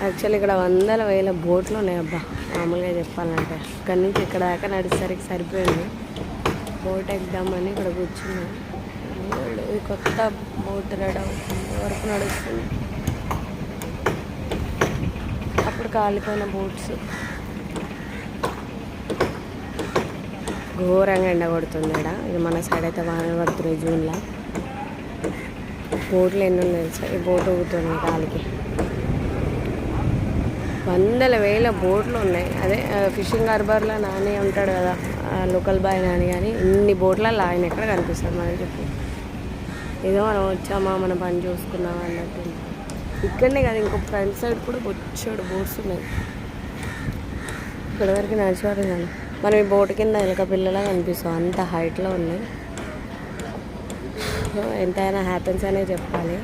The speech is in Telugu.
యాక్చువల్లీ ఇక్కడ వందల వేల బోట్లు ఉన్నాయి అబ్బా, మామూలుగా చెప్పాలంటే. ఇక్కడ నుంచి ఇక్కడ దాకా నడిచేసరికి సరిపోయింది. బోట్ ఎక్కుదామని ఇక్కడ కూర్చున్నాం. ఇది కొత్త బోట్ రెడీ అవుతుంది, వరకు నడుస్తుంది. అప్పుడు కాలిపోయిన బోట్స్. ఘోరంగా ఎండ కొడుతుంది ఇక్కడ. ఇది మన సైడ్ అయితే వానలు పడుతున్నాయి జూన్లో. బోట్లు ఎన్ని ఉన్నాయి తెలుసా? ఈ బోట్ ఊగుతుంది కాలికి. వందల వేల బోట్లు ఉన్నాయి. అదే ఫిషింగ్ హార్బర్లో నాని ఉంటాడు కదా, లోకల్ బాయ్ నాని. కానీ ఇన్ని బోట్లలో ఆయన ఎక్కడ కనిపిస్తాడు మనకి చెప్పి. ఏదో మనం వచ్చామా మన పని చూసుకున్నామా అన్నట్టు. ఇక్కడనే కదా, ఇంకో ఫ్రంట్ సైడ్ కూడా వచ్చాడు బోట్స్ ఉన్నాయి. ఇక్కడ వరకు నడిచేవారు కానీ మనం ఈ బోట్ కింద ఎలక పిల్లలా కనిపిస్తాం, అంత హైట్లో ఉన్నాయి. సో ఎంతైనా హ్యాపీన్స్ అనే చెప్పాలి.